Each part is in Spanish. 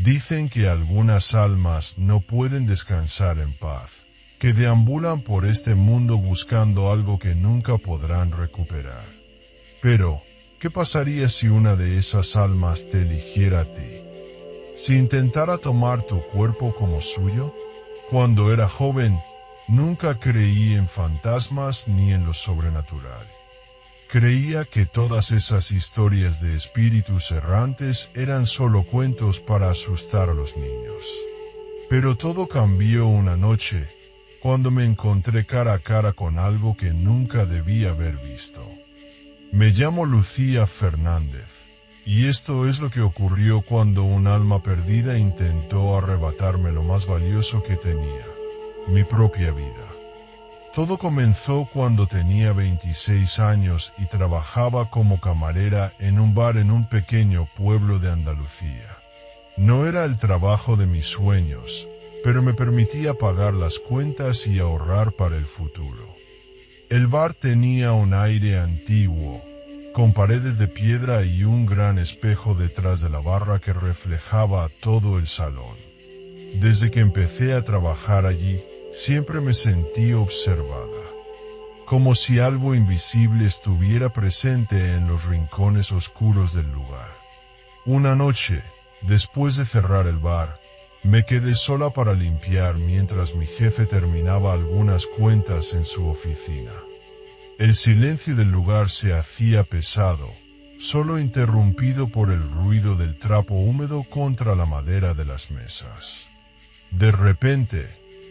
Dicen que algunas almas no pueden descansar en paz, que deambulan por este mundo buscando algo que nunca podrán recuperar. Pero, ¿qué pasaría si una de esas almas te eligiera a ti? Si intentara tomar tu cuerpo como suyo. Cuando era joven, nunca creí en fantasmas ni en lo sobrenatural. Creía que todas esas historias de espíritus errantes eran solo cuentos para asustar a los niños. Pero todo cambió una noche, cuando me encontré cara a cara con algo que nunca debía haber visto. Me llamo Lucía Fernández, y esto es lo que ocurrió cuando un alma perdida intentó arrebatarme lo más valioso que tenía, mi propia vida. Todo comenzó cuando tenía 26 años y trabajaba como camarera en un bar en un pequeño pueblo de Andalucía. No era el trabajo de mis sueños, pero me permitía pagar las cuentas y ahorrar para el futuro. El bar tenía un aire antiguo, con paredes de piedra y un gran espejo detrás de la barra que reflejaba todo el salón. Desde que empecé a trabajar allí, siempre me sentí observada, como si algo invisible estuviera presente en los rincones oscuros del lugar. Una noche, después de cerrar el bar, me quedé sola para limpiar mientras mi jefe terminaba algunas cuentas en su oficina. El silencio del lugar se hacía pesado, solo interrumpido por el ruido del trapo húmedo contra la madera de las mesas. De repente,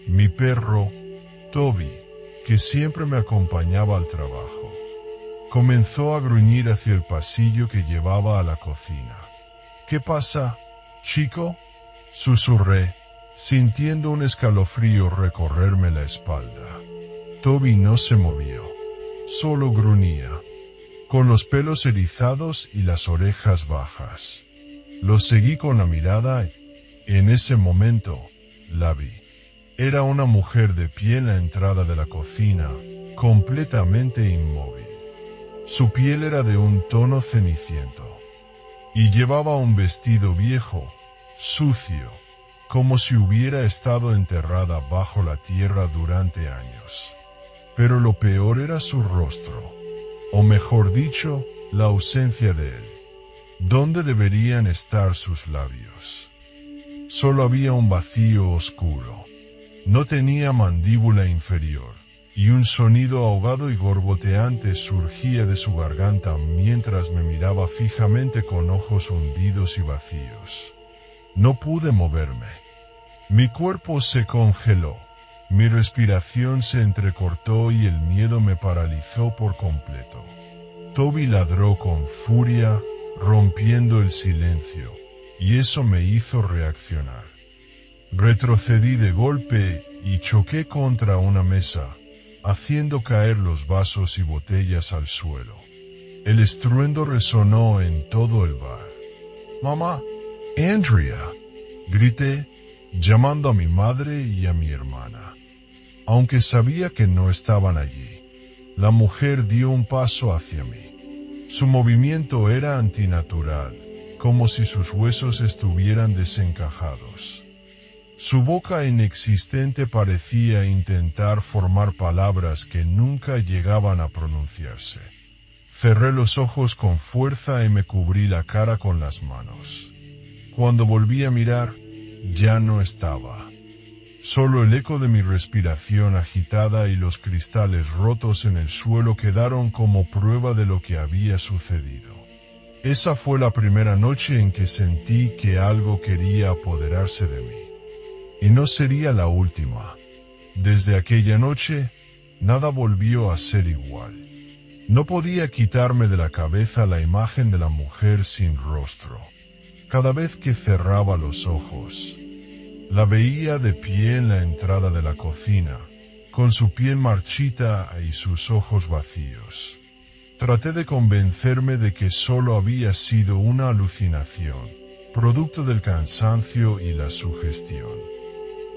mi perro, Toby, que siempre me acompañaba al trabajo, comenzó a gruñir hacia el pasillo que llevaba a la cocina. ¿Qué pasa, chico?, susurré, sintiendo un escalofrío recorrerme la espalda. Toby no se movió, solo gruñía, con los pelos erizados y las orejas bajas. Lo seguí con la mirada y, en ese momento, la vi. Era una mujer de pie en la entrada de la cocina, completamente inmóvil. Su piel era de un tono ceniciento, y llevaba un vestido viejo, sucio, como si hubiera estado enterrada bajo la tierra durante años. Pero lo peor era su rostro, o mejor dicho, la ausencia de él. ¿Dónde deberían estar sus labios? Solo había un vacío oscuro. No tenía mandíbula inferior, y un sonido ahogado y gorgoteante surgía de su garganta mientras me miraba fijamente con ojos hundidos y vacíos. No pude moverme. Mi cuerpo se congeló, mi respiración se entrecortó y el miedo me paralizó por completo. Toby ladró con furia, rompiendo el silencio, y eso me hizo reaccionar. Retrocedí de golpe y choqué contra una mesa, haciendo caer los vasos y botellas al suelo. El estruendo resonó en todo el bar. «¡Mamá! ¡Andrea!», grité, llamando a mi madre y a mi hermana. Aunque sabía que no estaban allí, la mujer dio un paso hacia mí. Su movimiento era antinatural, como si sus huesos estuvieran desencajados. Su boca inexistente parecía intentar formar palabras que nunca llegaban a pronunciarse. Cerré los ojos con fuerza y me cubrí la cara con las manos. Cuando volví a mirar, ya no estaba. Solo el eco de mi respiración agitada y los cristales rotos en el suelo quedaron como prueba de lo que había sucedido. Esa fue la primera noche en que sentí que algo quería apoderarse de mí. Y no sería la última. Desde aquella noche, nada volvió a ser igual. No podía quitarme de la cabeza la imagen de la mujer sin rostro. Cada vez que cerraba los ojos, la veía de pie en la entrada de la cocina, con su piel marchita y sus ojos vacíos. Traté de convencerme de que solo había sido una alucinación, producto del cansancio y la sugestión.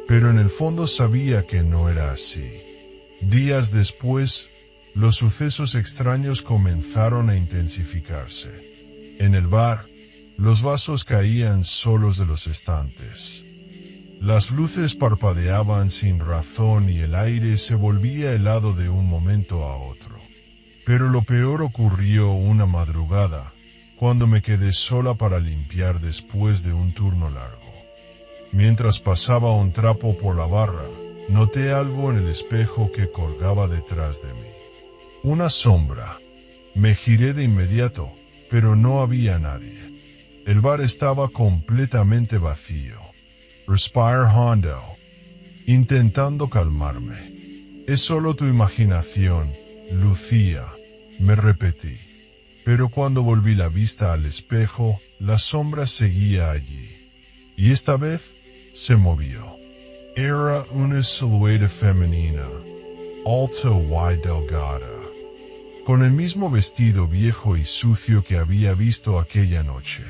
Pero en el fondo sabía que no era así. Días después, los sucesos extraños comenzaron a intensificarse. En el bar, Los vasos caían solos de los estantes. Las luces parpadeaban sin razón y el aire se volvía helado de un momento a otro. Pero lo peor ocurrió una madrugada, cuando me quedé sola para limpiar después de un turno largo. Mientras pasaba un trapo por la barra, noté algo en el espejo que colgaba detrás de mí. Una sombra. Me giré de inmediato, pero no había nadie. El bar estaba completamente vacío. Respire hondo. Intentando calmarme. Es solo tu imaginación, Lucía, me repetí. Pero cuando volví la vista al espejo, la sombra seguía allí. Y esta vez se movió. Era una silueta femenina, alta y delgada, con el mismo vestido viejo y sucio que había visto aquella noche.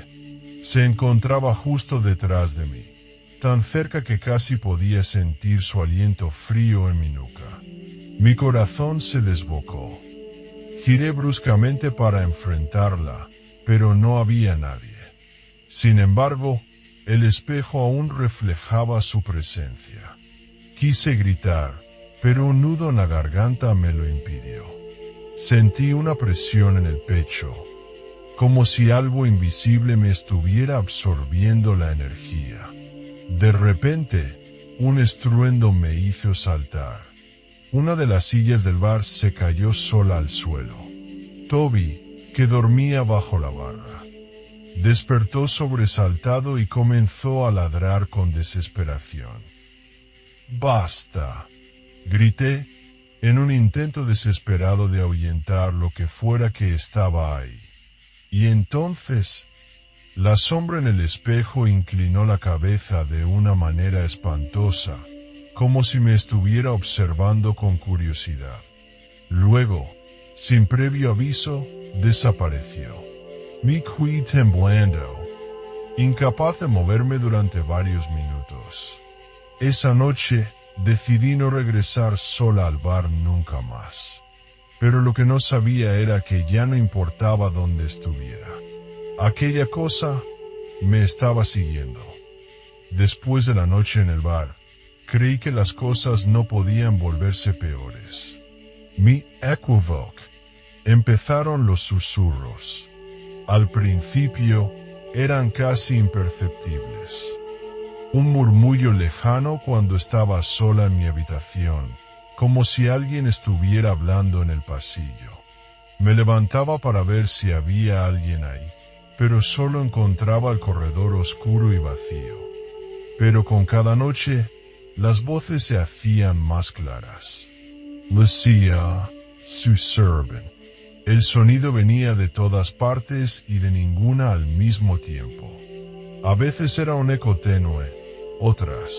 Se encontraba justo detrás de mí, tan cerca que casi podía sentir su aliento frío en mi nuca. Mi corazón se desbocó. Giré bruscamente para enfrentarla, pero no había nadie. Sin embargo, el espejo aún reflejaba su presencia. Quise gritar, pero un nudo en la garganta me lo impidió. Sentí una presión en el pecho, como si algo invisible me estuviera absorbiendo la energía. De repente, un estruendo me hizo saltar. Una de las sillas del bar se cayó sola al suelo. Toby, que dormía bajo la barra, despertó sobresaltado y comenzó a ladrar con desesperación. ¡Basta!, grité, en un intento desesperado de ahuyentar lo que fuera que estaba ahí. Y entonces, la sombra en el espejo inclinó la cabeza de una manera espantosa, como si me estuviera observando con curiosidad. Luego, sin previo aviso, desapareció. Me quedé temblando, incapaz de moverme durante varios minutos. Esa noche, decidí no regresar sola al bar nunca más. Pero lo que no sabía era que ya no importaba dónde estuviera. Aquella cosa me estaba siguiendo. Después de la noche en el bar, creí que las cosas no podían volverse peores. Mi equivoco. Empezaron los susurros. Al principio, eran casi imperceptibles. Un murmullo lejano cuando estaba sola en mi habitación, como si alguien estuviera hablando en el pasillo. Me levantaba para ver si había alguien ahí, pero solo encontraba el corredor oscuro y vacío. Pero con cada noche, las voces se hacían más claras. Lucía, susurban. El sonido venía de todas partes y de ninguna al mismo tiempo. A veces era un eco tenue, otras,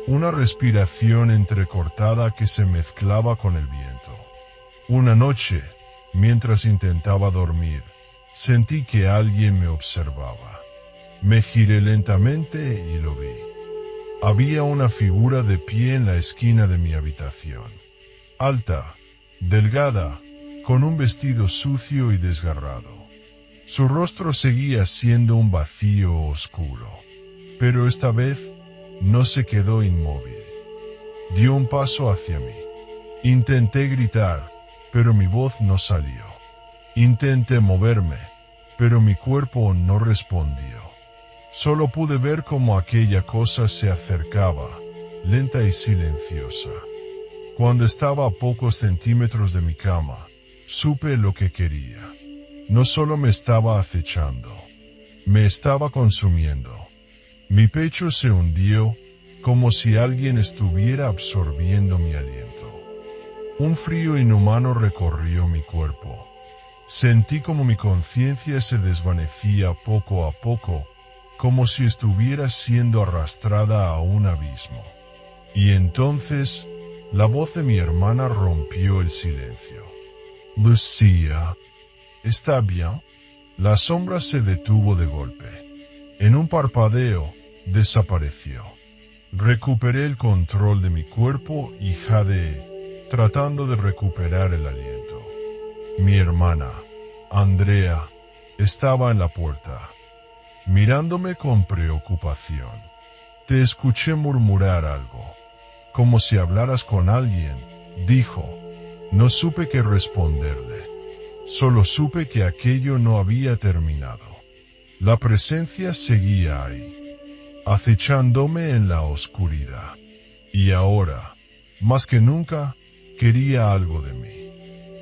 una respiración entrecortada que se mezclaba con el viento. Una noche, mientras intentaba dormir, sentí que alguien me observaba. Me giré lentamente y lo vi. Había una figura de pie en la esquina de mi habitación. Alta, delgada, con un vestido sucio y desgarrado. Su rostro seguía siendo un vacío oscuro, pero esta vez no se quedó inmóvil. Dio un paso hacia mí. Intenté gritar, pero mi voz no salió. Intenté moverme, pero mi cuerpo no respondió. Solo pude ver cómo aquella cosa se acercaba, lenta y silenciosa. Cuando estaba a pocos centímetros de mi cama, supe lo que quería. No solo me estaba acechando, me estaba consumiendo. Mi pecho se hundió, como si alguien estuviera absorbiendo mi aliento. Un frío inhumano recorrió mi cuerpo. Sentí como mi conciencia se desvanecía poco a poco, como si estuviera siendo arrastrada a un abismo. Y entonces, la voz de mi hermana rompió el silencio. Lucía, ¿está bien? La sombra se detuvo de golpe. En un parpadeo, desapareció. Recuperé el control de mi cuerpo y jadeé, tratando de recuperar el aliento. Mi hermana, Andrea, estaba en la puerta. mirándome con preocupación. Te escuché murmurar algo, como si hablaras con alguien, dijo. No supe qué responderle. Solo supe que aquello no había terminado. La presencia seguía ahí, acechándome en la oscuridad. Y ahora, más que nunca, quería algo de mí.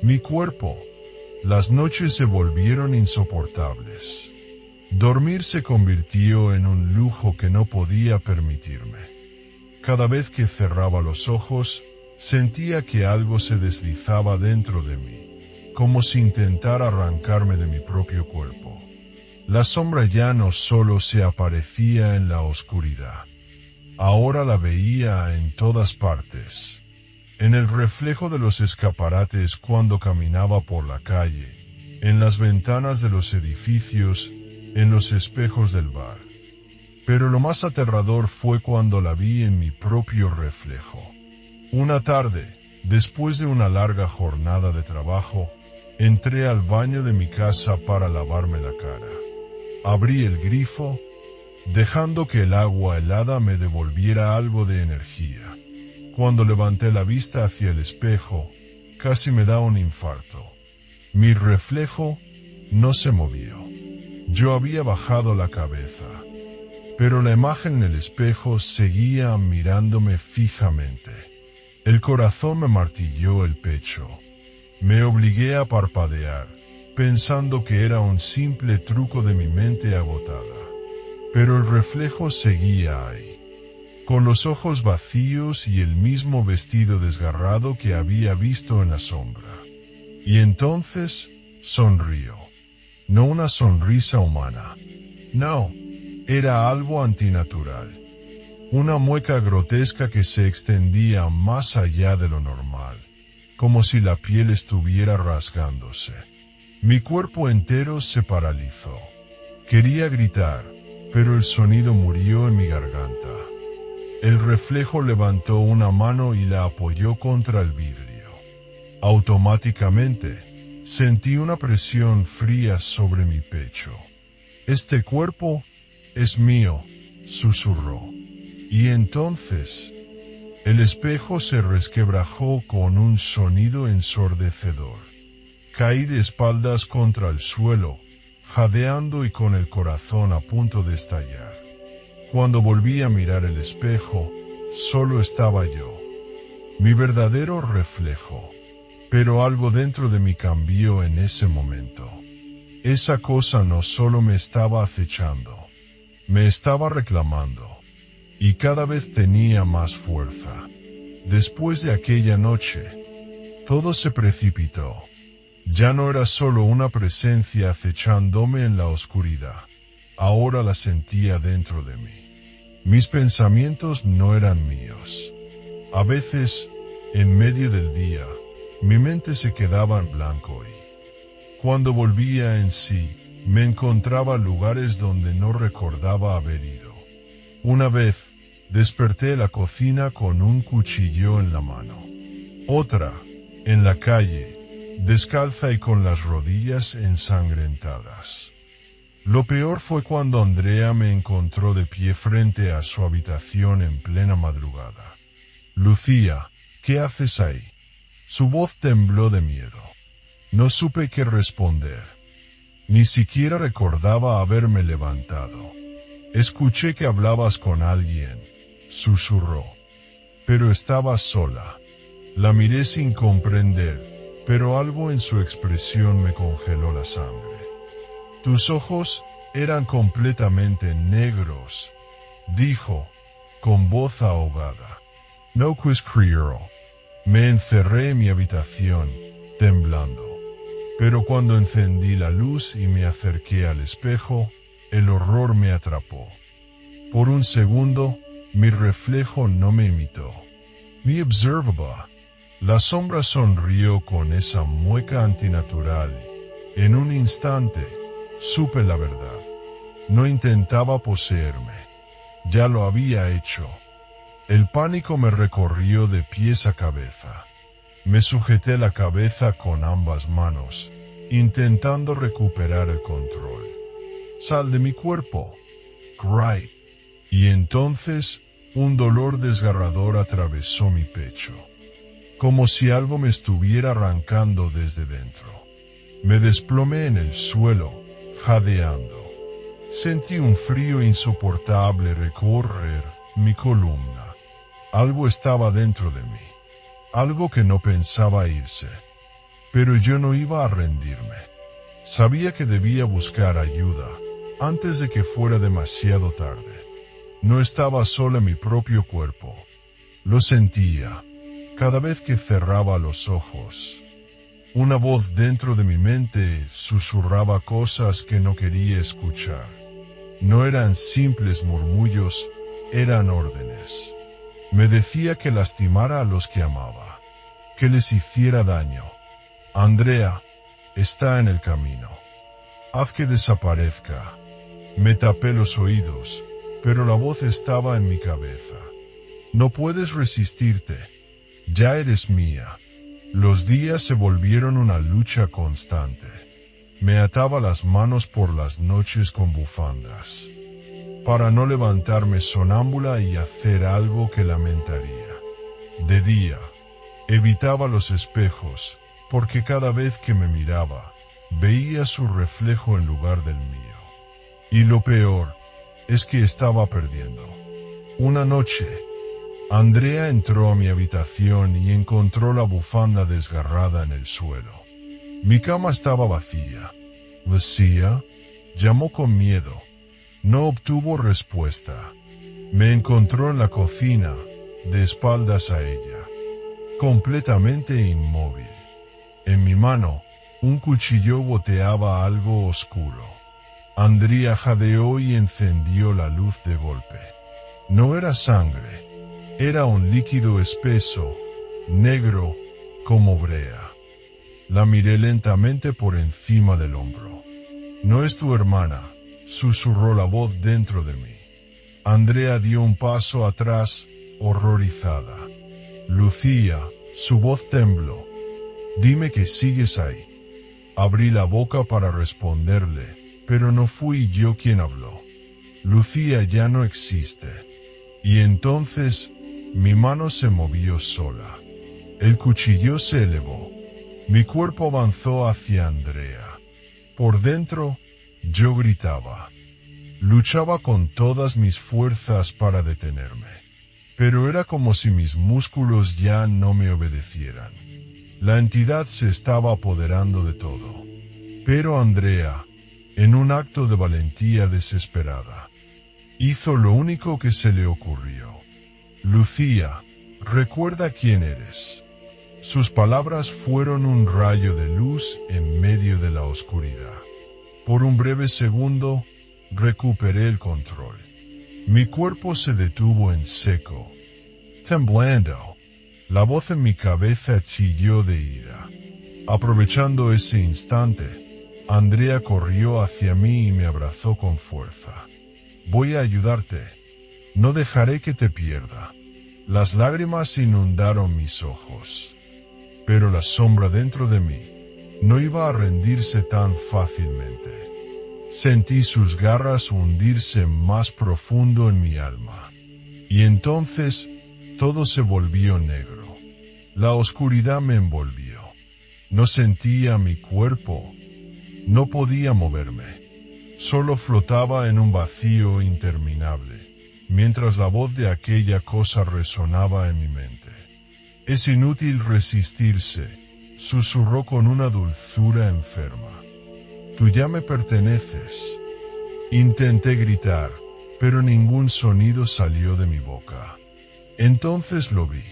Mi cuerpo. Las noches se volvieron insoportables. Dormir se convirtió en un lujo que no podía permitirme. Cada vez que cerraba los ojos, sentía que algo se deslizaba dentro de mí, como si intentara arrancarme de mi propio cuerpo. La sombra ya no solo se aparecía en la oscuridad, ahora la veía en todas partes. En el reflejo de los escaparates cuando caminaba por la calle, en las ventanas de los edificios, en los espejos del bar. Pero lo más aterrador fue cuando la vi en mi propio reflejo. Una tarde, después de una larga jornada de trabajo, entré al baño de mi casa para lavarme la cara. Abrí el grifo, dejando que el agua helada me devolviera algo de energía. Cuando levanté la vista hacia el espejo, casi me da un infarto. Mi reflejo no se movió. Yo había bajado la cabeza, pero la imagen en el espejo seguía mirándome fijamente. El corazón me martilló el pecho. Me obligué a parpadear, pensando que era un simple truco de mi mente agotada. Pero el reflejo seguía ahí, con los ojos vacíos y el mismo vestido desgarrado que había visto en la sombra. Y entonces sonrió. No una sonrisa humana. No, era algo antinatural. Una mueca grotesca que se extendía más allá de lo normal, como si la piel estuviera rasgándose. Mi cuerpo entero se paralizó. Quería gritar, pero el sonido murió en mi garganta. El reflejo levantó una mano y la apoyó contra el vidrio. Automáticamente, sentí una presión fría sobre mi pecho. Este cuerpo es mío, susurró. Y entonces, el espejo se resquebrajó con un sonido ensordecedor. Caí de espaldas contra el suelo, jadeando y con el corazón a punto de estallar. Cuando volví a mirar el espejo, solo estaba yo, mi verdadero reflejo. Pero algo dentro de mí cambió en ese momento. Esa cosa no solo me estaba acechando, me estaba reclamando, y cada vez tenía más fuerza. Después de aquella noche, todo se precipitó. Ya no era solo una presencia acechándome en la oscuridad, ahora la sentía dentro de mí. Mis pensamientos no eran míos. A veces, en medio del día, mi mente se quedaba en blanco y, cuando volvía en sí, me encontraba en lugares donde no recordaba haber ido. Una vez, desperté en la cocina con un cuchillo en la mano. Otra, en la calle, descalza y con las rodillas ensangrentadas. Lo peor fue cuando Andrea me encontró de pie frente a su habitación en plena madrugada. Lucía, ¿qué haces ahí? Su voz tembló de miedo. No supe qué responder. Ni siquiera recordaba haberme levantado. Escuché que hablabas con alguien, susurró. Pero estabas sola. La miré sin comprender, pero algo en su expresión me congeló la sangre. Tus ojos eran completamente negros, dijo, con voz ahogada. No quis creerlo. Me encerré en mi habitación, temblando. Pero cuando encendí la luz y me acerqué al espejo, el horror me atrapó. Por un segundo, mi reflejo no me imitó. Me observaba. La sombra sonrió con esa mueca antinatural. En un instante, supe la verdad. No intentaba poseerme. Ya lo había hecho. El pánico me recorrió de pies a cabeza. Me sujeté la cabeza con ambas manos, intentando recuperar el control. Sal de mi cuerpo. Cry. Y entonces, un dolor desgarrador atravesó mi pecho. Como si algo me estuviera arrancando desde dentro. Me desplomé en el suelo, jadeando. Sentí un frío insoportable recorrer mi columna. Algo estaba dentro de mí. Algo que no pensaba irse. Pero yo no iba a rendirme. Sabía que debía buscar ayuda, antes de que fuera demasiado tarde. No estaba sola en mi propio cuerpo. Lo sentía, cada vez que cerraba los ojos. Una voz dentro de mi mente susurraba cosas que no quería escuchar. No eran simples murmullos, eran órdenes. Me decía que lastimara a los que amaba, que les hiciera daño. Andrea, está en el camino. Haz que desaparezca. Me tapé los oídos, pero la voz estaba en mi cabeza. No puedes resistirte. Ya eres mía. Los días se volvieron una lucha constante. Me ataba las manos por las noches con bufandas, para no levantarme sonámbula y hacer algo que lamentaría. De día, evitaba los espejos, porque cada vez que me miraba, veía su reflejo en lugar del mío. Y lo peor, es que estaba perdiendo. Una noche, Andrea entró a mi habitación y encontró la bufanda desgarrada en el suelo. Mi cama estaba vacía. ¿Vacía? Llamó con miedo. No obtuvo respuesta. Me encontró en la cocina, de espaldas a ella, completamente inmóvil. En mi mano, un cuchillo goteaba algo oscuro. Andrea jadeó y encendió la luz de golpe. No era sangre, era un líquido espeso, negro, como brea. La miré lentamente por encima del hombro. No es tu hermana, susurró la voz dentro de mí. Andrea dio un paso atrás, horrorizada. Lucía, su voz tembló. Dime que sigues ahí. Abrí la boca para responderle, pero no fui yo quien habló. Lucía ya no existe. Y entonces, mi mano se movió sola. El cuchillo se elevó. Mi cuerpo avanzó hacia Andrea. Por dentro, yo gritaba. Luchaba con todas mis fuerzas para detenerme. Pero era como si mis músculos ya no me obedecieran. La entidad se estaba apoderando de todo. Pero Andrea, en un acto de valentía desesperada, hizo lo único que se le ocurrió. Lucía, recuerda quién eres. Sus palabras fueron un rayo de luz en medio de la oscuridad. Por un breve segundo, recuperé el control. Mi cuerpo se detuvo en seco. Temblando, la voz en mi cabeza chilló de ira. Aprovechando ese instante, Andrea corrió hacia mí y me abrazó con fuerza. Voy a ayudarte. No dejaré que te pierda. Las lágrimas inundaron mis ojos. Pero la sombra dentro de mí no iba a rendirse tan fácilmente. Sentí sus garras hundirse más profundo en mi alma. Y entonces, todo se volvió negro. La oscuridad me envolvió. No sentía mi cuerpo. No podía moverme. Solo flotaba en un vacío interminable, mientras la voz de aquella cosa resonaba en mi mente. Es inútil resistirse, susurró con una dulzura enferma. Tú ya me perteneces. Intenté gritar, pero ningún sonido salió de mi boca. Entonces lo vi.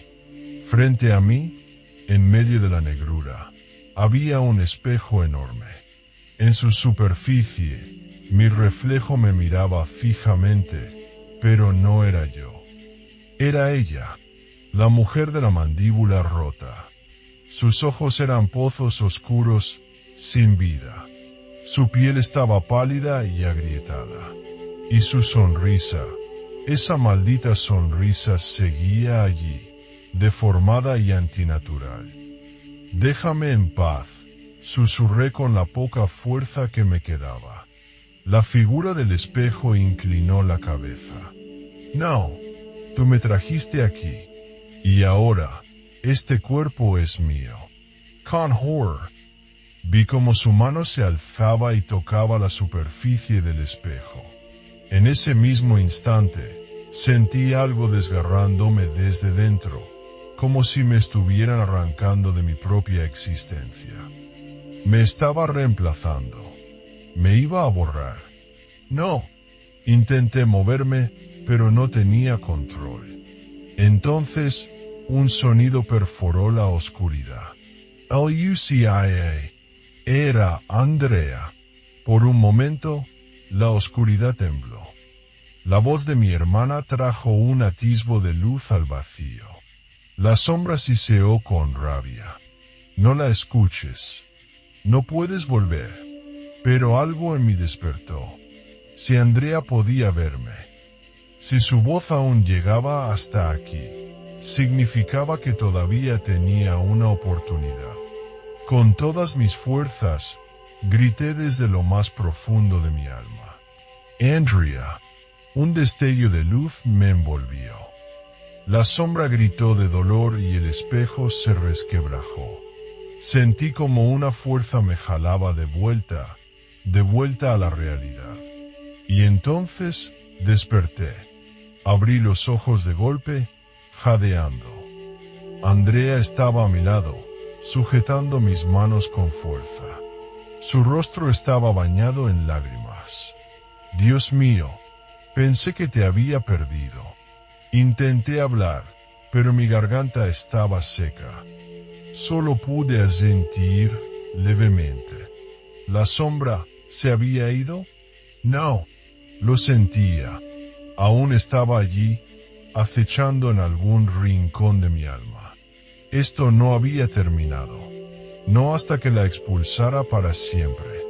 Frente a mí, en medio de la negrura, había un espejo enorme. En su superficie, mi reflejo me miraba fijamente, pero no era yo. Era ella, la mujer de la mandíbula rota. Sus ojos eran pozos oscuros, sin vida. Su piel estaba pálida y agrietada. Y su sonrisa, esa maldita sonrisa, seguía allí, deformada y antinatural. Déjame en paz, susurré con la poca fuerza que me quedaba. La figura del espejo inclinó la cabeza. No, tú me trajiste aquí. Y ahora, este cuerpo es mío. Con horror, vi como su mano se alzaba y tocaba la superficie del espejo. En ese mismo instante, sentí algo desgarrándome desde dentro, como si me estuvieran arrancando de mi propia existencia. Me estaba reemplazando. Me iba a borrar. No. Intenté moverme, pero no tenía control. Entonces, un sonido perforó la oscuridad. El UCIA. Era Andrea. Por un momento, la oscuridad tembló. La voz de mi hermana trajo un atisbo de luz al vacío. La sombra siseó con rabia. No la escuches. No puedes volver. Pero algo en mí despertó. Si Andrea podía verme, si su voz aún llegaba hasta aquí, significaba que todavía tenía una oportunidad. Con todas mis fuerzas, grité desde lo más profundo de mi alma. Andrea. Un destello de luz me envolvió. La sombra gritó de dolor y el espejo se resquebrajó. Sentí como una fuerza me jalaba de vuelta a la realidad. Y entonces desperté. Abrí los ojos de golpe, jadeando. Andrea estaba a mi lado, sujetando mis manos con fuerza. Su rostro estaba bañado en lágrimas. Dios mío, pensé que te había perdido. Intenté hablar, pero mi garganta estaba seca. Solo pude asentir levemente. ¿La sombra se había ido? No, lo sentía. Aún estaba allí, acechando en algún rincón de mi alma. Esto no había terminado. No hasta que la expulsara para siempre.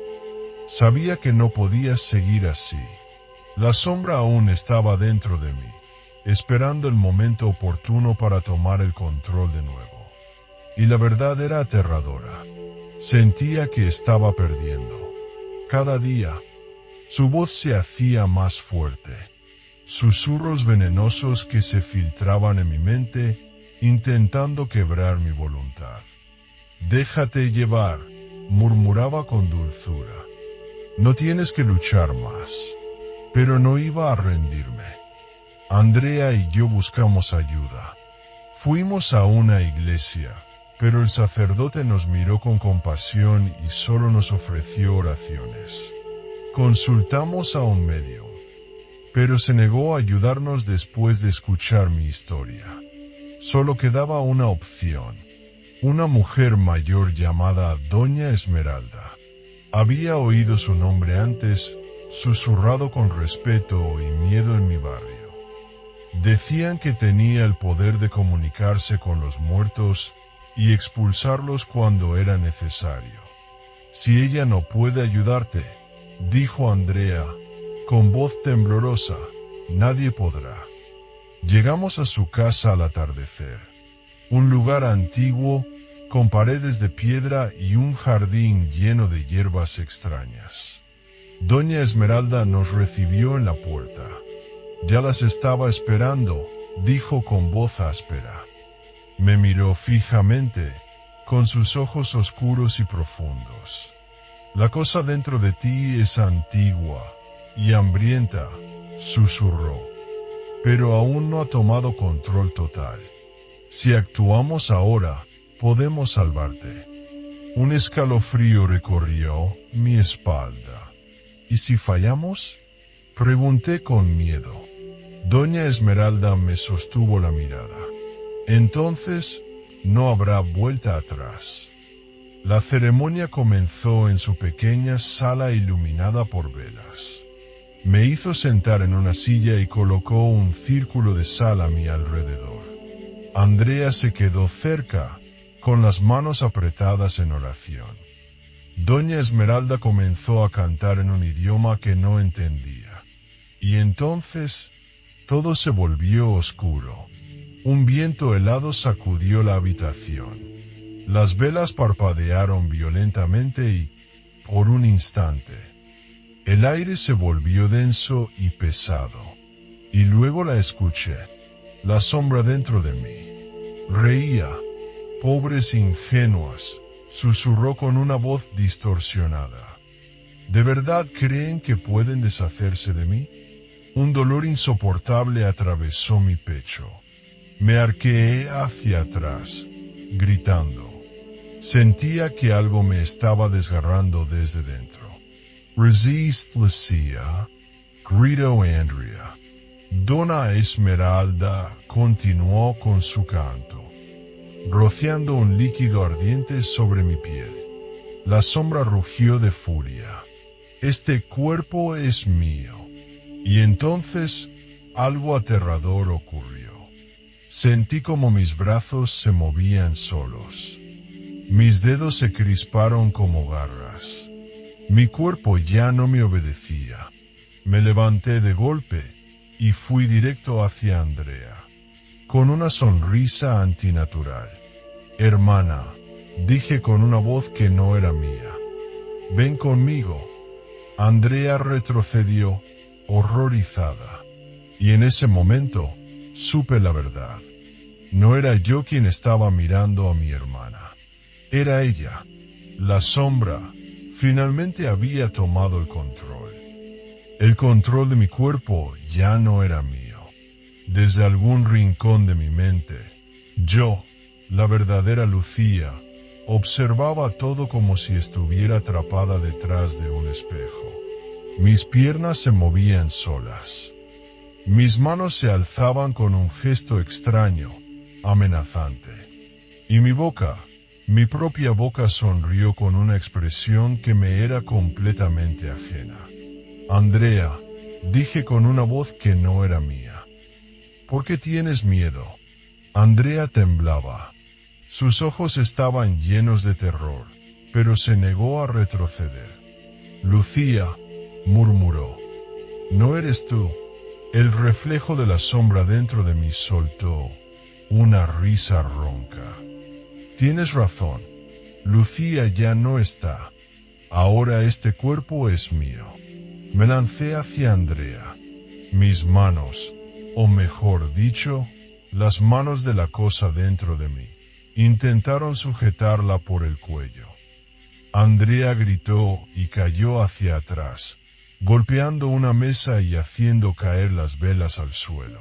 Sabía que no podía seguir así. La sombra aún estaba dentro de mí, esperando el momento oportuno para tomar el control de nuevo. Y la verdad era aterradora. Sentía que estaba perdiendo. Cada día, su voz se hacía más fuerte. Susurros venenosos que se filtraban en mi mente, intentando quebrar mi voluntad. Déjate llevar, murmuraba con dulzura. No tienes que luchar más. Pero no iba a rendirme. Andrea y yo buscamos ayuda. Fuimos a una iglesia, pero el sacerdote nos miró con compasión y solo nos ofreció oraciones. Consultamos a un médium, pero se negó a ayudarnos después de escuchar mi historia. Solo quedaba una opción. Una mujer mayor llamada Doña Esmeralda. Había oído su nombre antes, susurrado con respeto y miedo en mi barrio. Decían que tenía el poder de comunicarse con los muertos y expulsarlos cuando era necesario. Si ella no puede ayudarte, dijo Andrea, con voz temblorosa, nadie podrá. Llegamos a su casa al atardecer. Un lugar antiguo, con paredes de piedra y un jardín lleno de hierbas extrañas. Doña Esmeralda nos recibió en la puerta. Ya las estaba esperando, dijo con voz áspera. Me miró fijamente, con sus ojos oscuros y profundos. La cosa dentro de ti es antigua y hambrienta, susurró, pero aún no ha tomado control total. Si actuamos ahora, podemos salvarte. Un escalofrío recorrió mi espalda. ¿Y si fallamos? Pregunté con miedo. Doña Esmeralda me sostuvo la mirada. Entonces, no habrá vuelta atrás. La ceremonia comenzó en su pequeña sala iluminada por velas. Me hizo sentar en una silla y colocó un círculo de sal a mi alrededor. Andrea se quedó cerca, con las manos apretadas en oración. Doña Esmeralda comenzó a cantar en un idioma que no entendía. Y entonces, todo se volvió oscuro. Un viento helado sacudió la habitación. Las velas parpadearon violentamente y, por un instante, El aire se volvió denso y pesado, y luego la escuché, la sombra dentro de mí. Reía, pobres ingenuas, susurró con una voz distorsionada. ¿De verdad creen que pueden deshacerse de mí? Un dolor insoportable atravesó mi pecho. Me arqueé hacia atrás, gritando. Sentía que algo me estaba desgarrando desde dentro. Resist, Lucia, gritó Andrea. Donna Esmeralda continuó con su canto, rociando un líquido ardiente sobre mi piel. La sombra rugió de furia. Este cuerpo es mío. Y entonces algo aterrador ocurrió. Sentí como mis brazos se movían solos. Mis dedos se crisparon como garras. Mi cuerpo ya no me obedecía. Me levanté de golpe y fui directo hacia Andrea, con una sonrisa antinatural. Hermana, dije con una voz que no era mía. Ven conmigo. Andrea retrocedió, horrorizada. Y en ese momento, supe la verdad. No era yo quien estaba mirando a mi hermana. Era ella. La sombra finalmente había tomado el control. El control de mi cuerpo ya no era mío. Desde algún rincón de mi mente, yo, la verdadera Lucía, observaba todo como si estuviera atrapada detrás de un espejo. Mis piernas se movían solas. Mis manos se alzaban con un gesto extraño, amenazante. Y mi boca, mi propia boca sonrió con una expresión que me era completamente ajena. Andrea, dije con una voz que no era mía. ¿Por qué tienes miedo? Andrea temblaba. Sus ojos estaban llenos de terror, pero se negó a retroceder. Lucía, murmuró. No eres tú. El reflejo de la sombra dentro de mí soltó una risa ronca. Tienes razón. Lucía ya no está. Ahora este cuerpo es mío. Me lancé hacia Andrea. Mis manos, o mejor dicho, las manos de la cosa dentro de mí, intentaron sujetarla por el cuello. Andrea gritó y cayó hacia atrás, golpeando una mesa y haciendo caer las velas al suelo.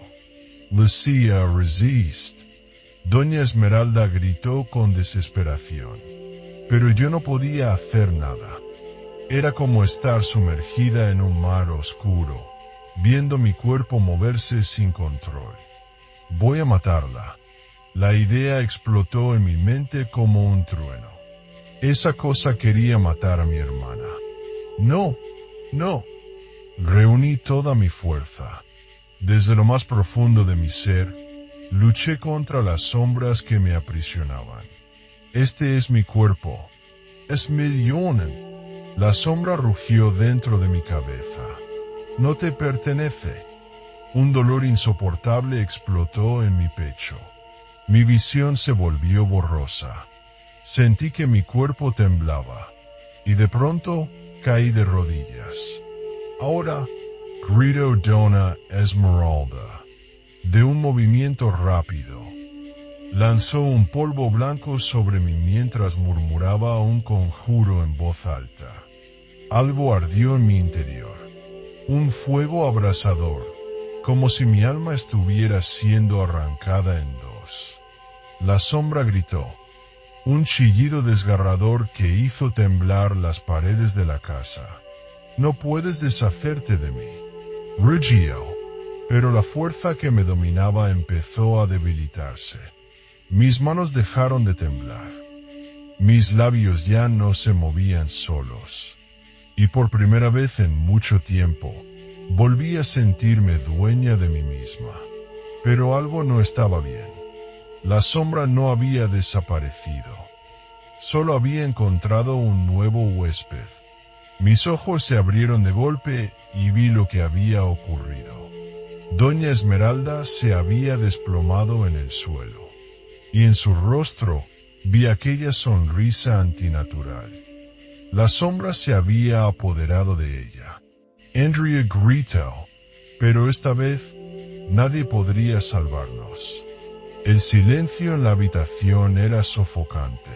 Lucia, resist. Doña Esmeralda gritó con desesperación. Pero yo no podía hacer nada. Era como estar sumergida en un mar oscuro, viendo mi cuerpo moverse sin control. Voy a matarla. La idea explotó en mi mente como un trueno. Esa cosa quería matar a mi hermana. No, no. Reuní toda mi fuerza. Desde lo más profundo de mi ser, luché contra las sombras que me aprisionaban. Este es mi cuerpo. Es Millionen. La sombra rugió dentro de mi cabeza. No te pertenece. Un dolor insoportable explotó en mi pecho. Mi visión se volvió borrosa. Sentí que mi cuerpo temblaba. Y de pronto caí de rodillas. Ahora, gritó Donna Esmeralda. De un movimiento rápido, lanzó un polvo blanco sobre mí mientras murmuraba un conjuro en voz alta. Algo ardió en mi interior. Un fuego abrasador, como si mi alma estuviera siendo arrancada en dos. La sombra gritó. Un chillido desgarrador que hizo temblar las paredes de la casa. No puedes deshacerte de mí. Rugió. Pero la fuerza que me dominaba empezó a debilitarse. Mis manos dejaron de temblar. Mis labios ya no se movían solos. Y por primera vez en mucho tiempo, volví a sentirme dueña de mí misma. Pero algo no estaba bien. La sombra no había desaparecido. Solo había encontrado un nuevo huésped. Mis ojos se abrieron de golpe y vi lo que había ocurrido. Doña Esmeralda se había desplomado en el suelo, y en su rostro vi aquella sonrisa antinatural. La sombra se había apoderado de ella, Andrea gritó, pero esta vez nadie podría salvarnos. El silencio en la habitación era sofocante.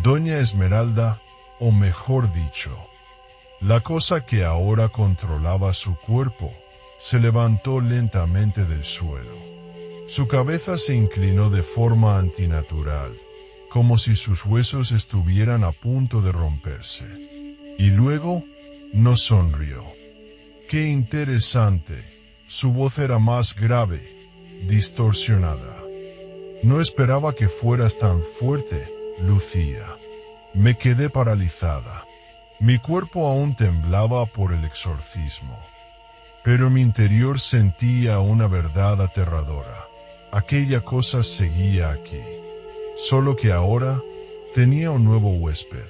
Doña Esmeralda, o mejor dicho, la cosa que ahora controlaba su cuerpo, se levantó lentamente del suelo. Su cabeza se inclinó de forma antinatural, como si sus huesos estuvieran a punto de romperse. Y luego nos sonrió. ¡Qué interesante! Su voz era más grave, distorsionada. No esperaba que fueras tan fuerte, Lucía. Me quedé paralizada. Mi cuerpo aún temblaba por el exorcismo. Pero mi interior sentía una verdad aterradora. Aquella cosa seguía aquí. Solo que ahora tenía un nuevo huésped.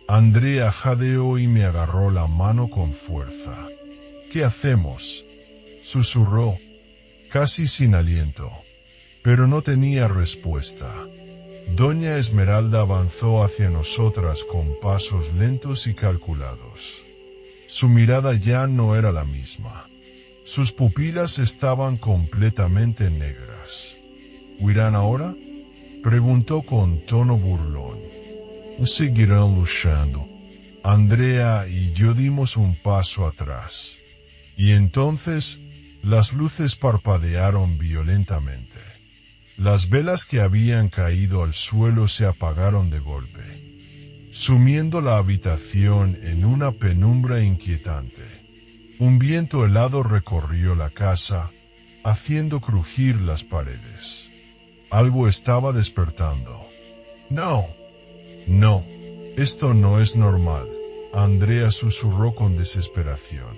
Andrea jadeó y me agarró la mano con fuerza. ¿Qué hacemos?, susurró, casi sin aliento. Pero no tenía respuesta. Doña Esmeralda avanzó hacia nosotras con pasos lentos y calculados. Su mirada ya no era la misma. Sus pupilas estaban completamente negras. ¿Huirán ahora?, preguntó con tono burlón. Seguirán luchando. Andrea y yo dimos un paso atrás. Y entonces las luces parpadearon violentamente. Las velas que habían caído al suelo se apagaron de golpe, sumiendo la habitación en una penumbra inquietante. Un viento helado recorrió la casa, haciendo crujir las paredes. Algo estaba despertando. No, esto no es normal, Andrea susurró con desesperación.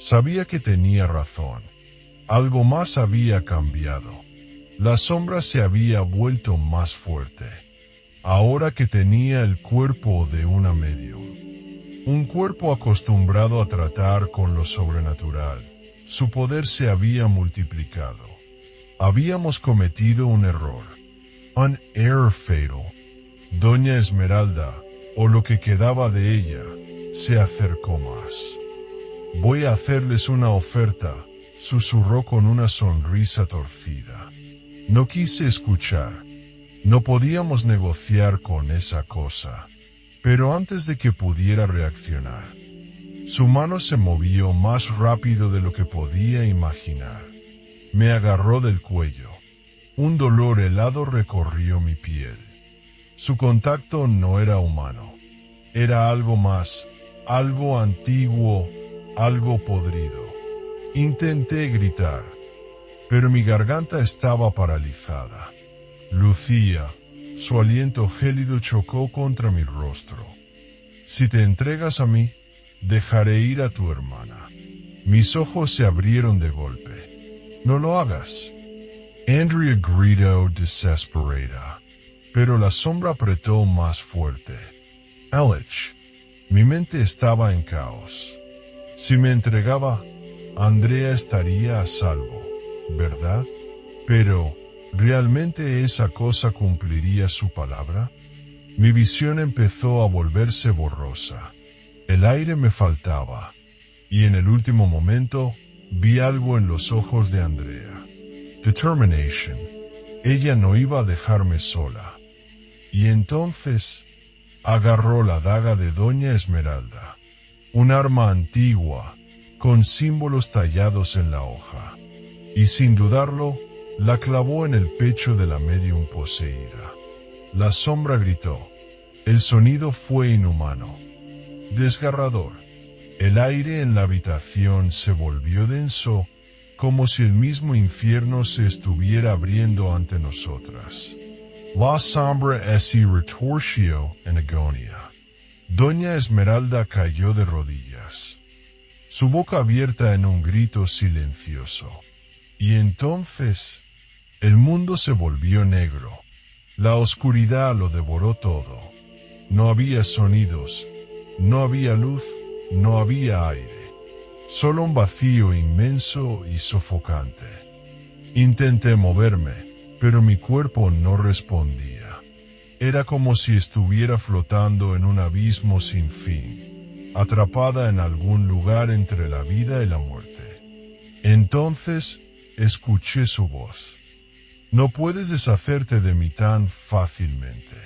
Sabía que tenía razón. Algo más había cambiado. La sombra se había vuelto más fuerte, ahora que tenía el cuerpo de una medium. Un cuerpo acostumbrado a tratar con lo sobrenatural. Su poder se había multiplicado. Habíamos cometido un error. Un error fatal. Doña Esmeralda, o lo que quedaba de ella, se acercó más. Voy a hacerles una oferta, susurró con una sonrisa torcida. No quise escuchar. No podíamos negociar con esa cosa. Pero antes de que pudiera reaccionar, su mano se movió más rápido de lo que podía imaginar. Me agarró del cuello. Un dolor helado recorrió mi piel. Su contacto no era humano. Era algo más, algo antiguo, algo podrido. Intenté gritar, pero mi garganta estaba paralizada. Lucía, su aliento gélido chocó contra mi rostro. Si te entregas a mí, dejaré ir a tu hermana. Mis ojos se abrieron de golpe. No lo hagas. Andrea gritó desesperada, pero la sombra apretó más fuerte. Alich. Mi mente estaba en caos. Si me entregaba, Andrea estaría a salvo, ¿verdad? Pero, ¿realmente esa cosa cumpliría su palabra? Mi visión empezó a volverse borrosa. El aire me faltaba, y en el último momento vi algo en los ojos de Andrea. Determination. Ella no iba a dejarme sola. Y entonces agarró la daga de Doña Esmeralda, un arma antigua, con símbolos tallados en la hoja, y sin dudarlo, la clavó en el pecho de la medium poseída. La sombra gritó. El sonido fue inhumano, desgarrador. El aire en la habitación se volvió denso, como si el mismo infierno se estuviera abriendo ante nosotras. La sombra se retorció en agonía. Doña Esmeralda cayó de rodillas, su boca abierta en un grito silencioso. Y entonces, el mundo se volvió negro. La oscuridad lo devoró todo. No había sonidos, no había luz, no había aire. Solo un vacío inmenso y sofocante. Intenté moverme, pero mi cuerpo no respondía. Era como si estuviera flotando en un abismo sin fin. atrapada en algún lugar entre la vida y la muerte. Entonces, escuché su voz. No puedes deshacerte de mí tan fácilmente.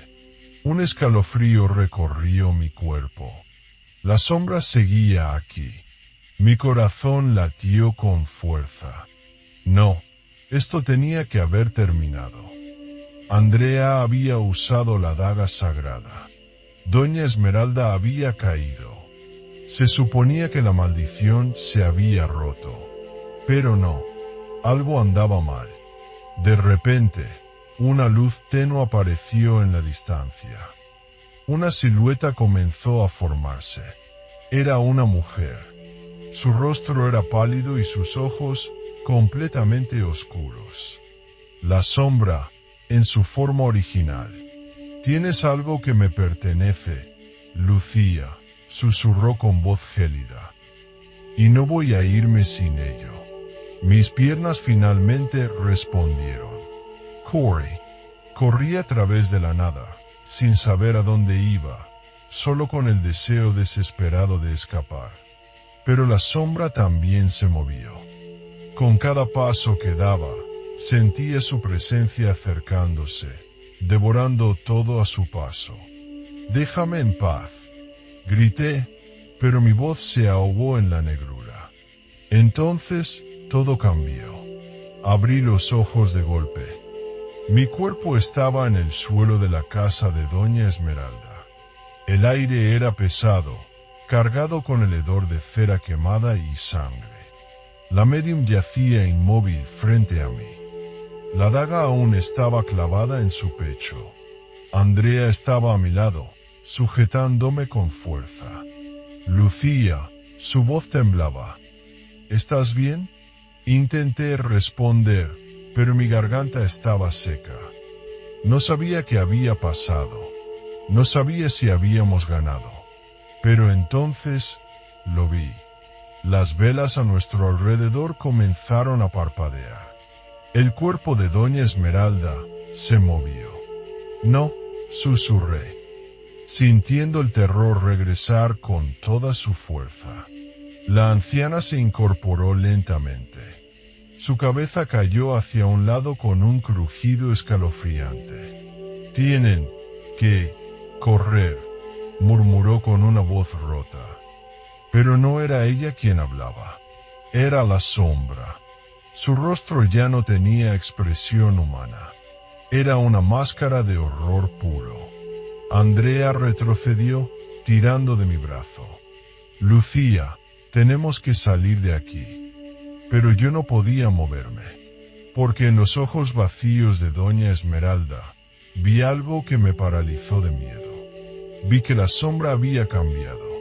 Un escalofrío recorrió mi cuerpo. La sombra seguía aquí. Mi corazón latió con fuerza. No, esto tenía que haber terminado. Andrea había usado la daga sagrada. Doña Esmeralda había caído. Se suponía que la maldición se había roto. Pero no, algo andaba mal. De repente, una luz tenue apareció en la distancia. Una silueta comenzó a formarse. Era una mujer. Su rostro era pálido y sus ojos completamente oscuros. La sombra, en su forma original. «Tienes algo que me pertenece, Lucía», susurró con voz gélida. «Y no voy a irme sin ello». Mis piernas finalmente respondieron. Corey. Corrí a través de la nada, sin saber a dónde iba, solo con el deseo desesperado de escapar. Pero la sombra también se movió. Con cada paso que daba, sentía su presencia acercándose, devorando todo a su paso. «Déjame en paz», grité, pero mi voz se ahogó en la negrura. Entonces, todo cambió. Abrí los ojos de golpe. Mi cuerpo estaba en el suelo de la casa de Doña Esmeralda. El aire era pesado, cargado con el hedor de cera quemada y sangre. La médium yacía inmóvil frente a mí. La daga aún estaba clavada en su pecho. Andrea estaba a mi lado, sujetándome con fuerza. «Lucía», su voz temblaba. «¿Estás bien?» Intenté responder, pero mi garganta estaba seca. No sabía qué había pasado. No sabía si habíamos ganado. Pero entonces lo vi. Las velas a nuestro alrededor comenzaron a parpadear. El cuerpo de Doña Esmeralda se movió. «No», susurré, sintiendo el terror regresar con toda su fuerza. La anciana se incorporó lentamente. Su cabeza cayó hacia un lado con un crujido escalofriante. «Tienen que correr», murmuró con una voz rota. Pero no era ella quien hablaba. Era la sombra. Su rostro ya no tenía expresión humana. Era una máscara de horror puro. Andrea retrocedió, tirando de mi brazo. «Lucía, tenemos que salir de aquí». Pero yo no podía moverme, porque en los ojos vacíos de Doña Esmeralda vi algo que me paralizó de miedo. Vi que la sombra había cambiado.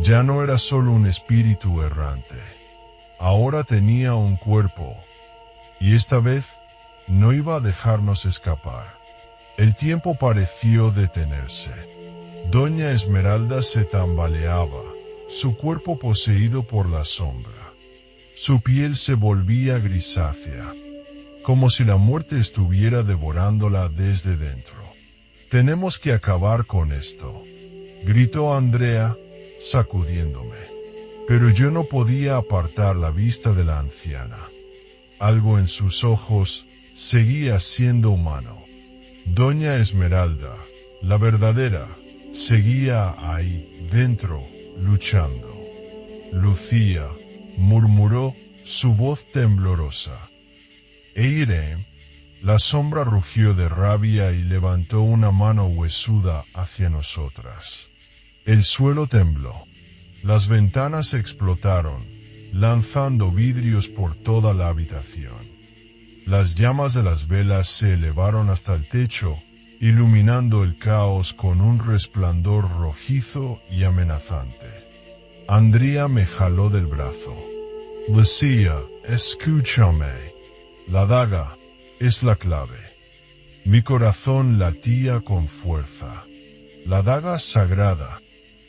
Ya no era solo un espíritu errante. Ahora tenía un cuerpo, y esta vez no iba a dejarnos escapar. El tiempo pareció detenerse. Doña Esmeralda se tambaleaba, su cuerpo poseído por la sombra. Su piel se volvía grisácea, como si la muerte estuviera devorándola desde dentro. «Tenemos que acabar con esto», gritó Andrea, sacudiéndome. Pero yo no podía apartar la vista de la anciana. Algo en sus ojos seguía siendo humano. Doña Esmeralda, la verdadera, seguía ahí dentro, luchando. «Lucía», murmuró, su voz temblorosa. «Eirem». La sombra rugió de rabia y levantó una mano huesuda hacia nosotras. El suelo tembló. Las ventanas explotaron, lanzando vidrios por toda la habitación. Las llamas de las velas se elevaron hasta el techo, iluminando el caos con un resplandor rojizo y amenazante. Andrea me jaló del brazo. «Lucía, escúchame. La daga es la clave». Mi corazón latía con fuerza. La daga sagrada.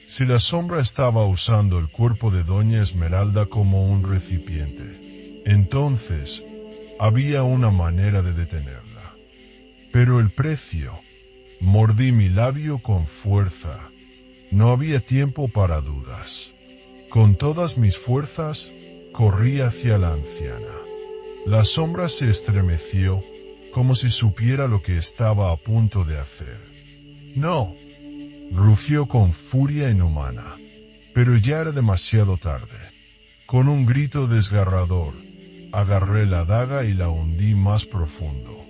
Si la sombra estaba usando el cuerpo de Doña Esmeralda como un recipiente, entonces había una manera de detenerla. Pero el precio. Mordí mi labio con fuerza. No había tiempo para dudas. Con todas mis fuerzas, corrí hacia la anciana. La sombra se estremeció, como si supiera lo que estaba a punto de hacer. ¡No!, rugió con furia inhumana. Pero ya era demasiado tarde. Con un grito desgarrador, agarré la daga y la hundí más profundo.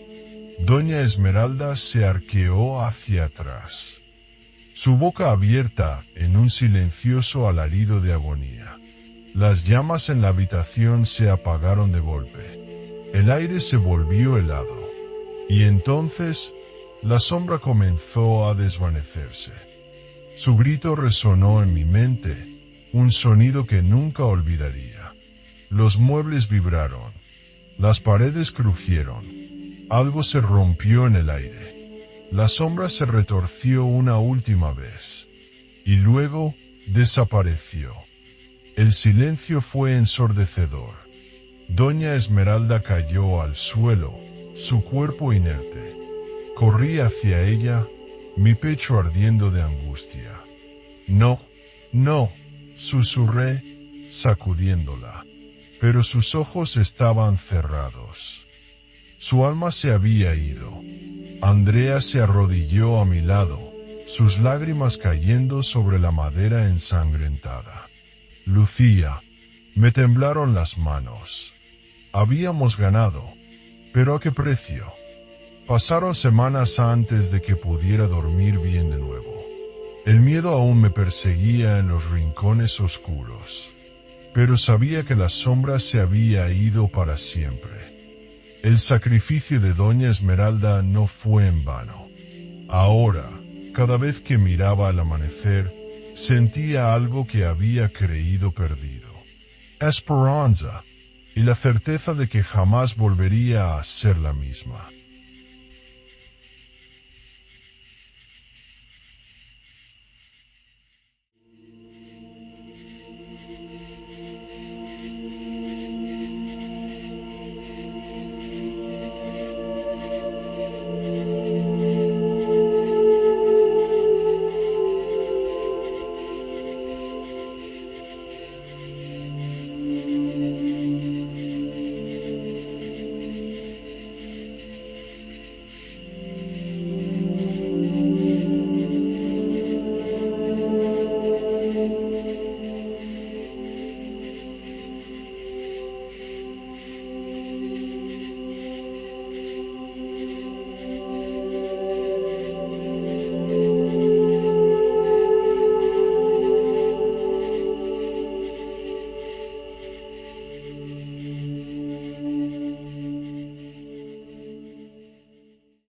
Doña Esmeralda se arqueó hacia atrás, su boca abierta en un silencioso alarido de agonía. Las llamas en la habitación se apagaron de golpe. El aire se volvió helado. Y entonces, la sombra comenzó a desvanecerse. Su grito resonó en mi mente, un sonido que nunca olvidaría. Los muebles vibraron, las paredes crujieron, algo se rompió en el aire. La sombra se retorció una última vez, y luego desapareció. El silencio fue ensordecedor. Doña Esmeralda cayó al suelo, su cuerpo inerte. Corrí hacia ella, mi pecho ardiendo de angustia. No, no, susurré, sacudiéndola. Pero sus ojos estaban cerrados. Su alma se había ido. Andrea se arrodilló a mi lado, sus lágrimas cayendo sobre la madera ensangrentada. Lucía, me temblaron las manos. Habíamos ganado, pero ¿a qué precio? Pasaron semanas antes de que pudiera dormir bien de nuevo. El miedo aún me perseguía en los rincones oscuros, pero sabía que la sombra se había ido para siempre. El sacrificio de Doña Esmeralda no fue en vano. Ahora, cada vez que miraba al amanecer, sentía algo que había creído perdido. Esperanza, y la certeza de que jamás volvería a ser la misma.